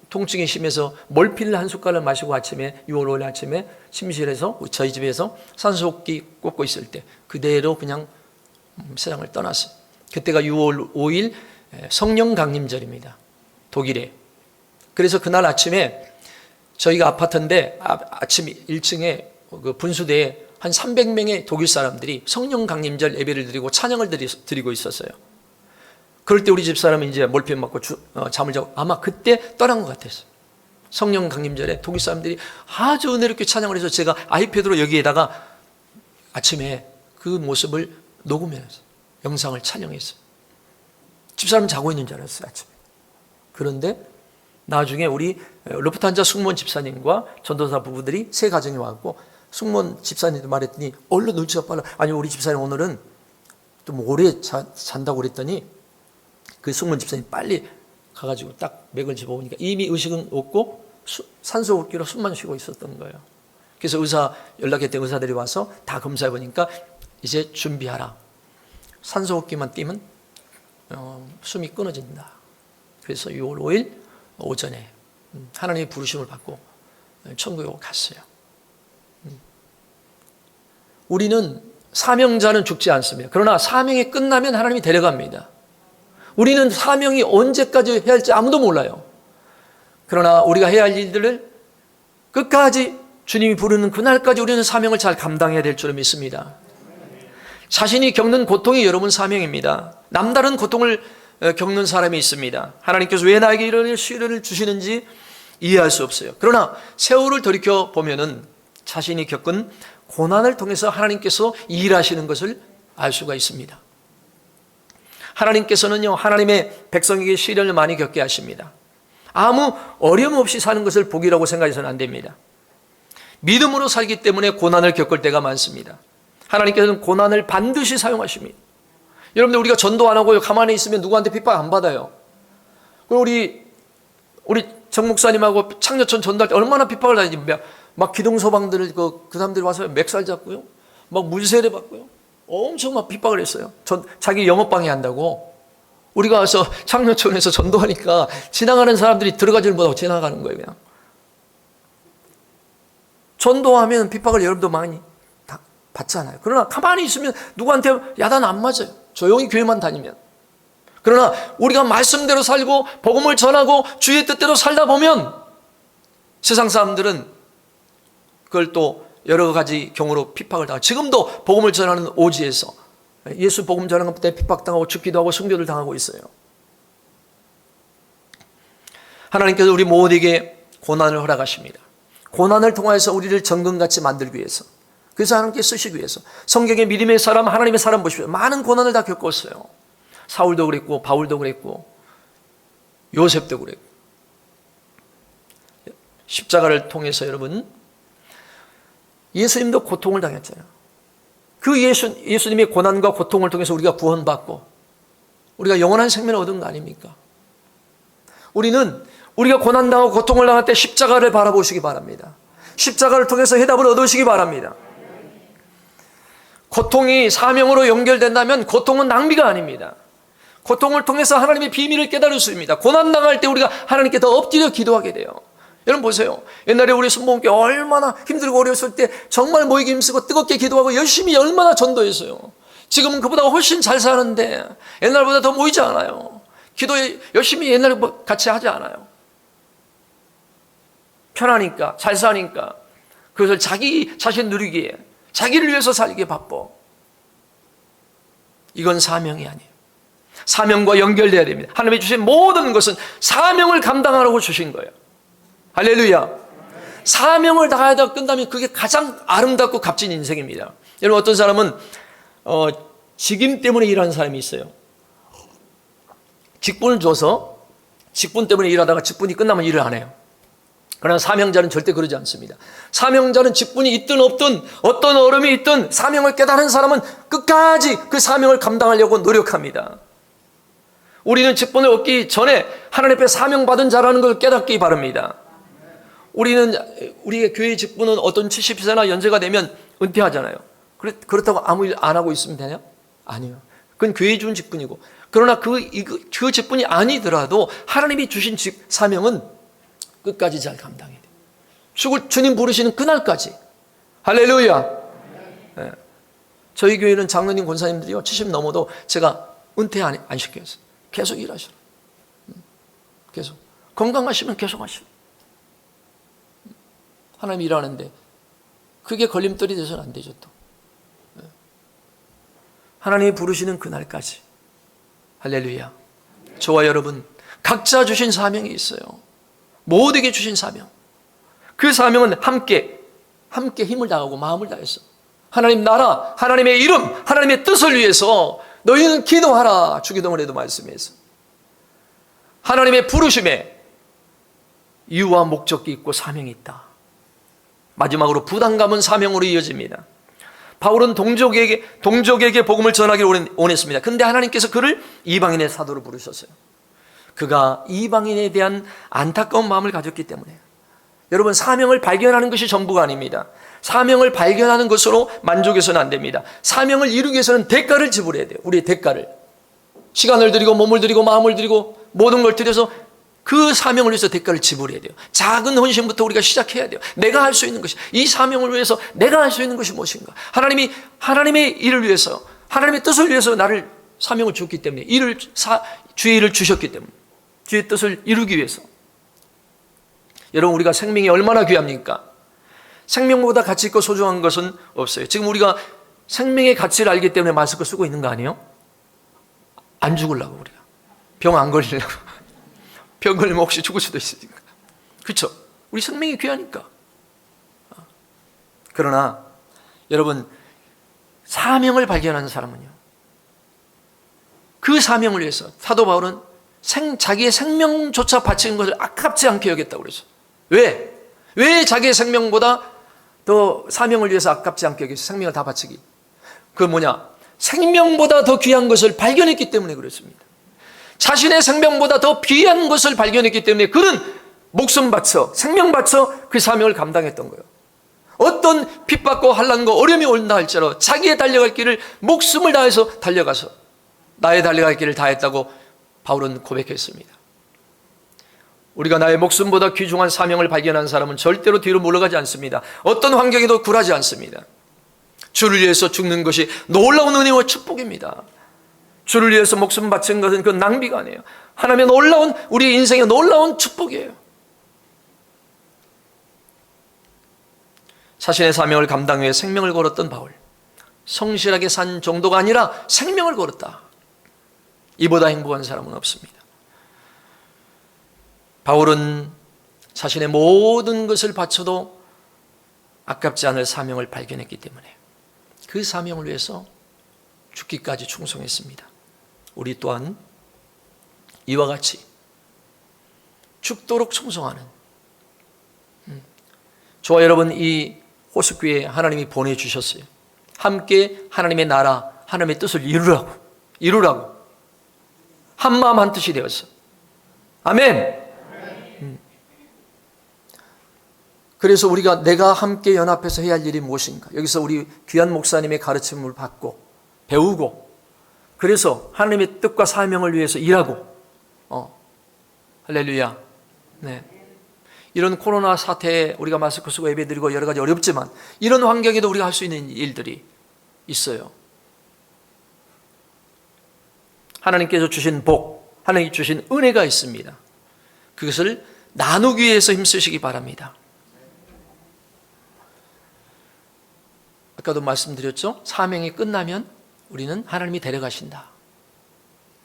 통증이 심해서 몰필을 한 숟가락 마시고 아침에 6월 5일 아침에 침실에서 저희 집에서 산소호흡기 꽂고 있을 때 그대로 그냥 세상을 떠났어요. 그때가 6월 5일 성령 강림절입니다. 독일에. 그래서 그날 아침에 저희가 아파트인데 아침 1층에 그 분수대에 한 300명의 독일 사람들이 성령 강림절 예배를 드리고 찬양을 드리고 있었어요. 그럴 때 우리 집사람은 이제 몰핀 맞고 잠을 자고 아마 그때 떠난 것 같았어요. 성령 강림절에 독일 사람들이 아주 은혜롭게 찬양을 해서 제가 아이패드로 여기에다가 아침에 그 모습을 녹음해서 영상을 촬영했어요. 집사람은 자고 있는 줄 알았어요, 아침에. 그런데 나중에 우리 루프트한자 승무원 집사님과 전도사 부부들이 세 가정이 와갖고 승무원 집사님도 말했더니 얼른 눈치가 빨라. 아니 우리 집사님 오늘은 좀 오래 잔다고 그랬더니 그 승무원 집사님 빨리 가가지고 딱 맥을 집어보니까 이미 의식은 없고 산소호흡기로 숨만 쉬고 있었던 거예요. 그래서 연락했던 의사들이 와서 다 검사해보니까 이제 준비하라. 산소호흡기만 띄면 숨이 끊어진다. 그래서 6월 5일 오전에 하나님의 부르심을 받고 천국에 갔어요. 우리는 사명자는 죽지 않습니다. 그러나 사명이 끝나면 하나님이 데려갑니다. 우리는 사명이 언제까지 해야 할지 아무도 몰라요. 그러나 우리가 해야 할 일들을 끝까지 주님이 부르는 그날까지 우리는 사명을 잘 감당해야 될 줄 믿습니다. 자신이 겪는 고통이 여러분 사명입니다. 남다른 고통을 겪는 사람이 있습니다. 하나님께서 왜 나에게 이런 시련을 주시는지 이해할 수 없어요. 그러나 세월을 돌이켜 보면은 자신이 겪은 고난을 통해서 하나님께서 일하시는 것을 알 수가 있습니다. 하나님께서는요, 하나님의 백성에게 시련을 많이 겪게 하십니다. 아무 어려움 없이 사는 것을 복이라고 생각해서는 안 됩니다. 믿음으로 살기 때문에 고난을 겪을 때가 많습니다. 하나님께서는 고난을 반드시 사용하십니다. 여러분들, 우리가 전도 안 하고 가만히 있으면 누구한테 핍박 안 받아요. 그리고 우리 정 목사님하고 창녀촌 전도할 때 얼마나 핍박을 당했지. 막 기동소방들을 그 사람들이 와서 맥살 잡고요, 막 물세례 받고요, 엄청 막 핍박을 했어요. 자기 영업방해 한다고. 우리가 와서 창녀촌에서 전도하니까 지나가는 사람들이 들어가지를 못하고 지나가는 거예요. 그냥 전도하면 핍박을 여러분도 많이 받잖아요. 그러나 가만히 있으면 누구한테 야단 안 맞아요. 조용히 교회만 다니면. 그러나 우리가 말씀대로 살고 복음을 전하고 주의 뜻대로 살다 보면 세상 사람들은 그걸 또 여러 가지 경우로 핍박을 당하고, 지금도 복음을 전하는 오지에서 예수 복음 전하는 것 때문에 핍박당하고 죽기도 하고 순교를 당하고 있어요. 하나님께서 우리 모두에게 고난을 허락하십니다. 고난을 통해서 우리를 정금같이 만들기 위해서, 그래서 하나님께 쓰시기 위해서. 성경의 믿음의 사람, 하나님의 사람 보십시오. 많은 고난을 다 겪었어요. 사울도 그랬고, 바울도 그랬고, 요셉도 그랬고. 십자가를 통해서 여러분, 예수님도 고통을 당했잖아요. 그 예수님의 고난과 고통을 통해서 우리가 구원받고 우리가 영원한 생명을 얻은 거 아닙니까? 우리는 우리가 고난당하고 고통을 당할 때 십자가를 바라보시기 바랍니다. 십자가를 통해서 해답을 얻으시기 바랍니다. 고통이 사명으로 연결된다면 고통은 낭비가 아닙니다. 고통을 통해서 하나님의 비밀을 깨달을 수 있습니다. 고난당할 때 우리가 하나님께 더 엎드려 기도하게 돼요. 여러분 보세요. 옛날에 우리 순복음교회 얼마나 힘들고 어려웠을 때 정말 모이기 힘쓰고 뜨겁게 기도하고 열심히 얼마나 전도했어요. 지금은 그보다 훨씬 잘 사는데 옛날보다 더 모이지 않아요. 기도 열심히 옛날에 같이 하지 않아요. 편하니까, 잘 사니까. 그것을 자기 자신 누리기에, 자기를 위해서 살기에 바빠. 이건 사명이 아니에요. 사명과 연결돼야 됩니다. 하나님이 주신 모든 것은 사명을 감당하라고 주신 거예요. 할렐루야. 사명을 다하다 끝나면 그게 가장 아름답고 값진 인생입니다. 여러분, 어떤 사람은 직임 때문에 일하는 사람이 있어요. 직분을 줘서 직분 때문에 일하다가 직분이 끝나면 일을 안 해요. 그러나 사명자는 절대 그러지 않습니다. 사명자는 직분이 있든 없든 어떤 어려움이 있든 사명을 깨달은 사람은 끝까지 그 사명을 감당하려고 노력합니다. 우리는 직분을 얻기 전에 하나님 앞에 사명받은 자라는 걸 깨닫기 바랍니다. 우리의 교회 직분은 어떤 70세나 연세가 되면 은퇴하잖아요. 그렇다고 아무 일 안 하고 있으면 되냐? 아니요. 그건 교회 준 직분이고. 그러나 그 직분이 아니더라도 하나님이 주신 사명은 끝까지 잘 감당해야 돼요. 주님 부르시는 그날까지. 할렐루야. 네. 저희 교회는 장로님, 권사님들이요, 70 넘어도 제가 은퇴 안 시켜요. 계속 일하시라. 계속. 건강하시면 계속 하시라. 하나님 일하는데 그게 걸림돌이 돼서는 안 되죠. 또 하나님이 부르시는 그날까지. 할렐루야. 저와 여러분 각자 주신 사명이 있어요. 모두에게 주신 사명. 그 사명은 함께 힘을 다하고 마음을 다해서 하나님 나라, 하나님의 이름, 하나님의 뜻을 위해서 너희는 기도하라. 주기도문에도 말씀해서 하나님의 부르심에 이유와 목적이 있고 사명이 있다. 마지막으로 부담감은 사명으로 이어집니다. 바울은 동족에게 복음을 전하기를 원했습니다. 그런데 하나님께서 그를 이방인의 사도로 부르셨어요. 그가 이방인에 대한 안타까운 마음을 가졌기 때문에. 여러분, 사명을 발견하는 것이 전부가 아닙니다. 사명을 발견하는 것으로 만족해서는 안 됩니다. 사명을 이루기 위해서는 대가를 지불해야 돼요. 우리의 대가를. 시간을 들이고 몸을 들이고 마음을 들이고 모든 걸 들여서 그 사명을 위해서 대가를 지불해야 돼요. 작은 헌신부터 우리가 시작해야 돼요. 내가 할 수 있는 것이, 이 사명을 위해서 내가 할 수 있는 것이 무엇인가? 하나님의 일을 위해서, 하나님의 뜻을 위해서 나를 사명을 줬기 때문에, 주의 일을 주셨기 때문에, 주의 뜻을 이루기 위해서. 여러분, 우리가 생명이 얼마나 귀합니까? 생명보다 가치 있고 소중한 것은 없어요. 지금 우리가 생명의 가치를 알기 때문에 마스크 쓰고 있는 거 아니에요? 안 죽으려고, 우리가. 병 안 걸리려고. 병 걸리면 혹시 죽을 수도 있으니까. 그렇죠? 우리 생명이 귀하니까. 그러나 여러분, 사명을 발견하는 사람은요, 그 사명을 위해서 사도 바울은 자기의 생명조차 바치는 것을 아깝지 않게 여겼다고 그러죠. 왜? 왜 자기의 생명보다 더 사명을 위해서 아깝지 않게 여겼어요? 생명을 다 바치기. 그건 뭐냐? 생명보다 더 귀한 것을 발견했기 때문에 그렇습니다. 자신의 생명보다 더 귀한 것을 발견했기 때문에 그는 목숨 바쳐, 생명 바쳐 그 사명을 감당했던 거예요. 어떤 핍박과 환난과 어려움이 온다 할지라도 자기의 달려갈 길을 목숨을 다해서 달려가서 나의 달려갈 길을 다했다고 바울은 고백했습니다. 우리가 나의 목숨보다 귀중한 사명을 발견한 사람은 절대로 뒤로 물러가지 않습니다. 어떤 환경에도 굴하지 않습니다. 주를 위해서 죽는 것이 놀라운 은혜와 축복입니다. 주를 위해서 목숨 바친 것은 그 낭비가 아니에요. 하나님의 놀라운, 우리 인생의 놀라운 축복이에요. 자신의 사명을 감당 위해 생명을 걸었던 바울, 성실하게 산 정도가 아니라 생명을 걸었다. 이보다 행복한 사람은 없습니다. 바울은 자신의 모든 것을 바쳐도 아깝지 않을 사명을 발견했기 때문에 그 사명을 위해서 죽기까지 충성했습니다. 우리 또한 이와 같이 죽도록 충성하는, 저와 여러분 이 호숫교회에 하나님이 보내주셨어요. 함께 하나님의 나라, 하나님의 뜻을 이루라고 한마음 한뜻이 되었어. 아멘. 그래서 우리가 내가 함께 연합해서 해야 할 일이 무엇인가? 여기서 우리 귀한 목사님의 가르침을 받고 배우고, 그래서 하나님의 뜻과 사명을 위해서 일하고, 할렐루야. 네. 이런 코로나 사태에 우리가 마스크 쓰고 예배드리고 여러 가지 어렵지만 이런 환경에도 우리가 할 수 있는 일들이 있어요. 하나님께서 주신 복, 하나님께 주신 은혜가 있습니다. 그것을 나누기 위해서 힘쓰시기 바랍니다. 아까도 말씀드렸죠? 사명이 끝나면 우리는 하나님이 데려가신다.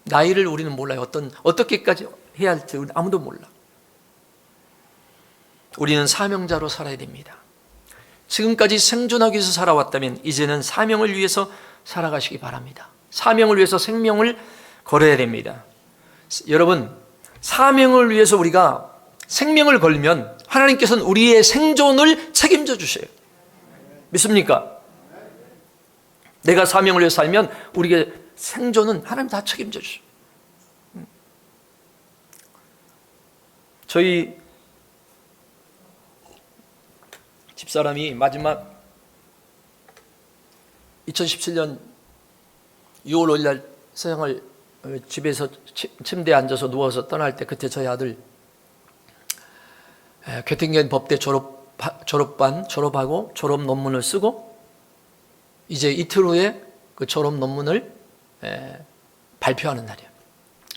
나이를 우리는 몰라요. 어떻게까지 해야 할지 아무도 몰라. 우리는 사명자로 살아야 됩니다. 지금까지 생존하기 위해서 살아왔다면 이제는 사명을 위해서 살아가시기 바랍니다. 사명을 위해서 생명을 걸어야 됩니다. 여러분, 사명을 위해서 우리가 생명을 걸면 하나님께서는 우리의 생존을 책임져 주셔요. 믿습니까? 내가 사명을 위해서 살면 우리의 생존은 하나님 다 책임져 주셔요. 저희 집사람이 마지막 2017년 6월 5일 날 세상을 집에서 침대에 앉아서 누워서 떠날 때, 그때 저희 아들 교팅견 법대 졸업하고 졸업 논문을 쓰고 이제 이틀 후에 그 졸업 논문을 발표하는 날이에요.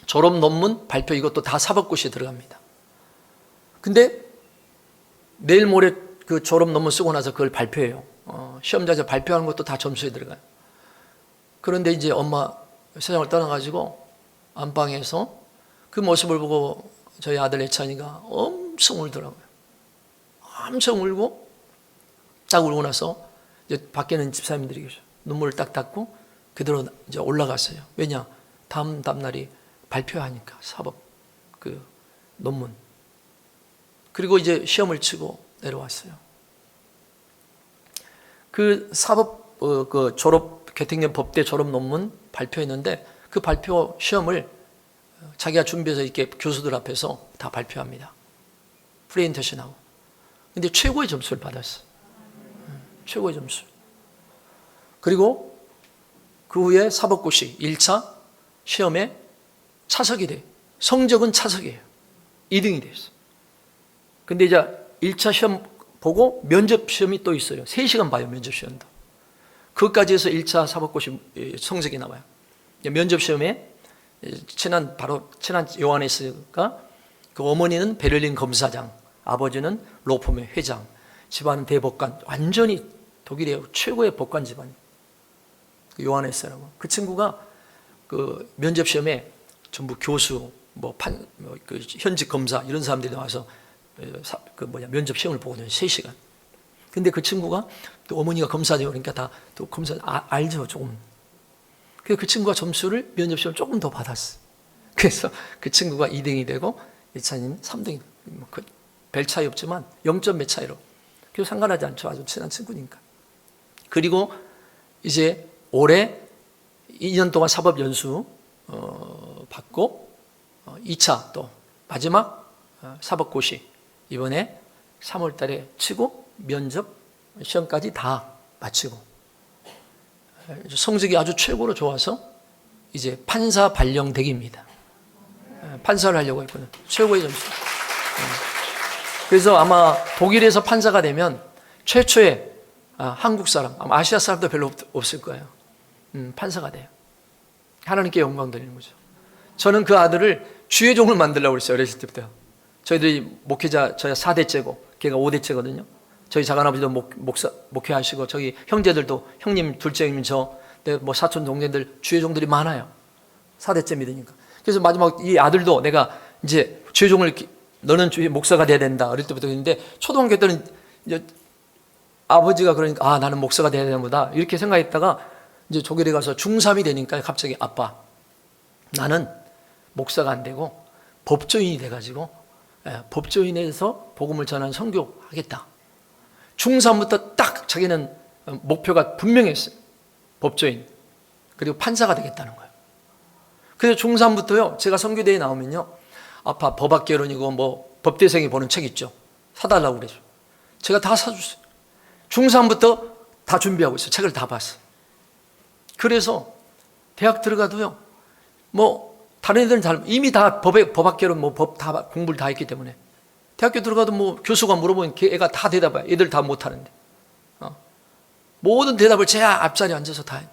졸업 논문 발표, 이것도 다 사법고시에 들어갑니다. 근데 내일 모레 그 졸업 논문 쓰고 나서 그걸 발표해요. 시험자에서 발표하는 것도 다 점수에 들어가요. 그런데 이제 엄마 세상을 떠나가지고 안방에서 그 모습을 보고 저희 아들 애찬이가 엄청 울더라고요. 엄청 울고, 딱 울고 나서 이제 밖에는 집사님들이 계셔. 눈물을 딱 닦고 그대로 이제 올라갔어요. 왜냐? 다음 날이 발표하니까 사법 그 논문. 그리고 이제 시험을 치고 내려왔어요. 그 사법 그 졸업 교팅견 법대 졸업 논문 발표했는데 그 발표 시험을 자기가 준비해서 이렇게 교수들 앞에서 다 발표합니다. 프레젠테이션하고. 근데 최고의 점수를 받았어. 최고의 점수. 그리고 그 후에 사법고시 1차 시험에 차석이 돼. 성적은 차석이에요. 2등이 됐어. 근데 이제 1차 시험 보고 면접 시험이 또 있어요. 3시간 봐요, 면접 시험도. 그것까지 해서 1차 사법고시 성적이 나와요. 면접 시험에 친한 요하네스가, 그 어머니는 베를린 검사장, 아버지는 로펌의 회장, 집안은 대법관, 완전히 독일의 최고의 법관 집안. 요하네스라고. 그 친구가 그 면접 시험에 전부 교수, 현직 검사 이런 사람들이 나와서 면접 시험을 보거든요. 3시간. 근데 그 친구가 또 어머니가 검사죠. 그러니까 다 또 검사 알죠, 조금. 그래서 그 친구가 점수를 면접 시험을 조금 더 받았어. 그래서 그 친구가 2등이 되고 이찬이는 3등이. 별 차이 없지만 0점 몇 차이로. 그래서 상관하지 않죠. 아주 친한 친구니까. 그리고 이제 올해 2년 동안 사법연수 받고 2차 또 마지막 사법고시 이번에 3월 달에 치고 면접 시험까지 다 마치고 성적이 아주 최고로 좋아서 이제 판사 발령대기입니다. 판사를 하려고 했거든요. 최고의 점수. 그래서 아마 독일에서 판사가 되면 최초의 한국 사람, 아마 아시아 사람도 별로 없을 거예요. 판사가 돼요. 하나님께 영광 드리는 거죠. 저는 그 아들을 주의 종을 만들려고 그랬어요. 어렸을 때부터. 저희들이 목회자, 저희가 4대째고 걔가 5대째거든요. 저희 작은아버지도 목회하시고 저기 형제들도 형님, 둘째 형님, 뭐 사촌 동생들 주의 종들이 많아요. 4대째 믿으니까. 그래서 마지막 이 아들도 내가 이제 주의 종을 너는 주의 목사가 돼야 된다. 어릴 때부터 했는데 초등학교 때는 이제 아버지가 그러니까 나는 목사가 돼야 되는 거다. 이렇게 생각했다가 이제 독일에 가서 중3이 되니까 갑자기 아빠 나는 목사가 안 되고 법조인이 돼가지고 법조인에서 복음을 전하는 선교하겠다. 중3부터 딱 자기는 목표가 분명했어요. 법조인 그리고 판사가 되겠다는 거예요. 그래서 중3부터요 제가 선교대회 나오면요 아빠 법학개론이고 뭐 법대생이 보는 책 있죠. 사달라고 그래죠. 제가 다 사줬어요. 중3부터 다 준비하고 있어요. 책을 다 봤어요. 그래서 대학 들어가도요 뭐 다른 애들은 이미 다 법학개론 뭐 법 다 공부를 다 했기 때문에 대학교 들어가도 뭐 교수가 물어보면 애가 다 대답해요. 애들 다 못하는데 모든 대답을 제 앞자리에 앉아서 다 해요.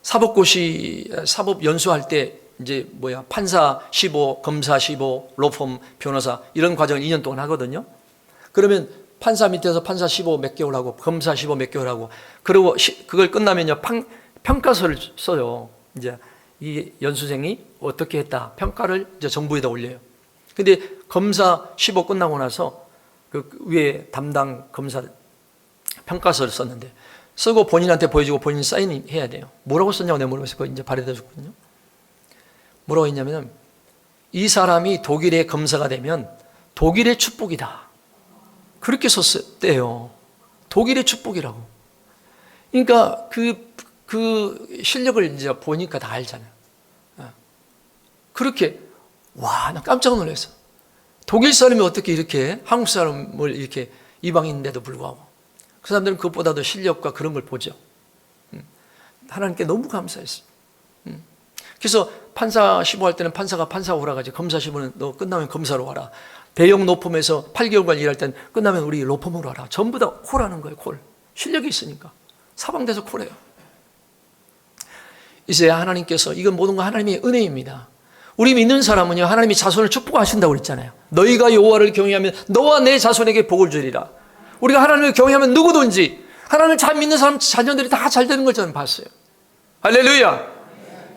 사법고시 사법 연수할 때 이제 판사 15, 검사 15, 로펌, 변호사 이런 과정을 2년 동안 하거든요. 그러면 판사 밑에서 판사 15 몇 개월 하고 검사 15 몇 개월 하고 그리고 그걸 끝나면요 평가서를 써요. 이제 이 연수생이 어떻게 했다 평가를 이제 정부에다 올려요. 근데 검사 15 끝나고 나서 그 위에 담당 검사 평가서를 썼는데 쓰고 본인한테 보여주고 본인 사인해야 돼요. 뭐라고 썼냐고 내가 물어봤을 거예요. 이제 발에다 줬거든요. 뭐라고 했냐면 이 사람이 독일의 검사가 되면 독일의 축복이다. 그렇게 썼대요. 독일의 축복이라고. 그러니까 그 실력을 이제 보니까 다 알잖아요. 그렇게 나 깜짝 놀랐어. 독일 사람이 어떻게 이렇게 한국 사람을 이렇게 이방인인데도 불구하고 그 사람들은 그것보다도 실력과 그런 걸 보죠. 하나님께 너무 감사했어요. 그래서 판사 15 할 때는 판사가 판사 오라 가지 검사 15는 너 끝나면 검사로 와라. 대형 로펌에서 8개월간 일할 땐 끝나면 우리 로펌으로 와라. 전부 다 콜하는 거예요. 콜. 실력이 있으니까 사방돼서 콜해요. 이제 하나님께서 이건 모든 거 하나님의 은혜입니다. 우리 믿는 사람은요 하나님이 자손을 축복하신다고 그랬잖아요. 너희가 여호와를 경외하면 너와 내 자손에게 복을 주리라. 우리가 하나님을 경외하면 누구든지 하나님을 잘 믿는 사람 자녀들이 다 잘 되는 걸 저는 봤어요. 할렐루야.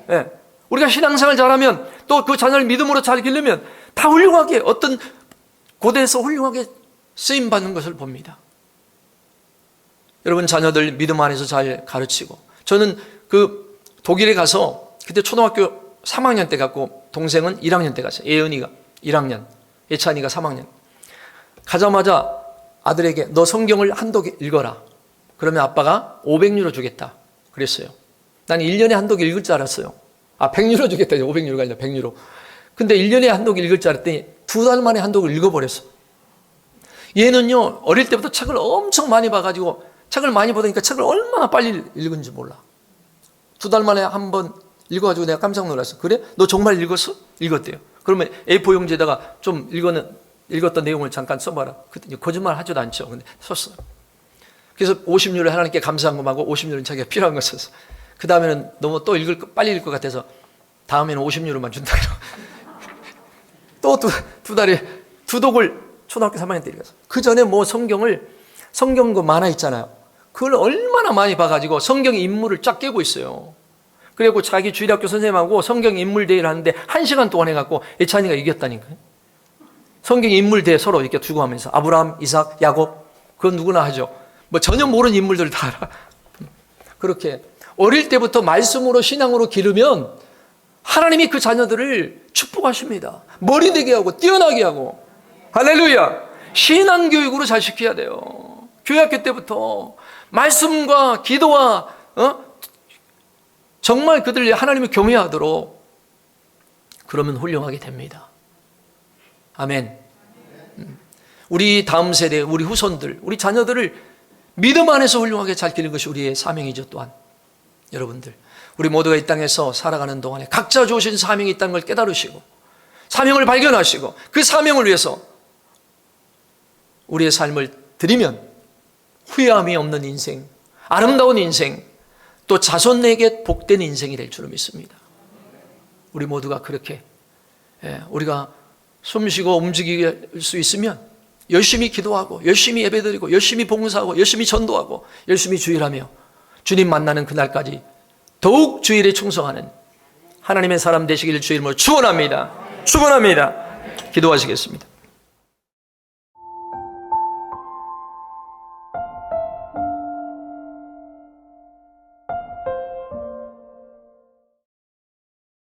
네. 우리가 신앙생활 잘하면 또 그 자녀를 믿음으로 잘 기르면 다 훌륭하게 어떤 고대에서 훌륭하게 쓰임받는 것을 봅니다. 여러분 자녀들 믿음 안에서 잘 가르치고 저는 그 독일에 가서 그때 초등학교 3학년 때 갔고 동생은 1학년 때 갔어요. 예은이가 1학년 예찬이가 3학년 가자마자 아들에게 너 성경을 한독 읽어라. 그러면 아빠가 500유로 주겠다 그랬어요. 난 1년에 한독 읽을 줄 알았어요. 100유로 주겠다. 500유로가 아니라 100유로. 근데 1년에 한독 읽을 줄 알았더니 2달 만에 한독을 읽어버렸어. 얘는요 어릴 때부터 책을 엄청 많이 봐가지고 책을 많이 보다니까 책을 얼마나 빨리 읽은지 몰라. 2달 만에 한 번 읽어가지고 내가 깜짝 놀랐어. 그래? 너 정말 읽었어? 읽었대요. 그러면 A4 용지에다가 좀 읽었던 내용을 잠깐 써봐라. 그랬더니 거짓말 하지도 않죠. 근데 썼어요. 그래서 50유로 하나님께 감사한 것하고 50유로는 자기가 필요한 거 썼어. 그 다음에는 너무 또 빨리 읽을 것 같아서 다음에는 50유로만 준다 그러고 또 두 달에 2독을 초등학교 3학년 때 읽었어. 그 전에 뭐 성경 그 만화 있잖아요. 그걸 얼마나 많이 봐가지고 성경의 인물을 쫙 깨고 있어요. 그리고 자기 주일학교 선생님하고 성경 인물 대회를 하는데 1시간 동안 해갖고 예찬이가 이겼다니까요. 성경 인물 대회 서로 이렇게 두고 하면서 아브라함, 이삭, 야곱 그건 누구나 하죠. 뭐 전혀 모르는 인물들 다 알아. 그렇게 어릴 때부터 말씀으로 신앙으로 기르면 하나님이 그 자녀들을 축복하십니다. 머리 되게 하고 뛰어나게 하고. 할렐루야. 신앙교육으로 잘 시켜야 돼요. 교회학교 때부터 말씀과 기도와 정말 그들이 하나님을 경외하도록, 그러면 훌륭하게 됩니다. 아멘. 우리 다음 세대, 우리 후손들, 우리 자녀들을 믿음 안에서 훌륭하게 잘 기르는 것이 우리의 사명이죠. 또한 여러분들, 우리 모두가 이 땅에서 살아가는 동안에 각자 주신 사명이 있다는 걸 깨달으시고 사명을 발견하시고 그 사명을 위해서 우리의 삶을 드리면 후회함이 없는 인생, 아름다운 인생, 또 자손에게 복된 인생이 될 줄을 믿습니다. 우리 모두가 그렇게 우리가 숨쉬고 움직일 수 있으면 열심히 기도하고 열심히 예배드리고 열심히 봉사하고 열심히 전도하고 열심히 주일하며 주님 만나는 그날까지 더욱 주일에 충성하는 하나님의 사람 되시기를 주의 이름으로 축원합니다. 축원합니다. 기도하시겠습니다.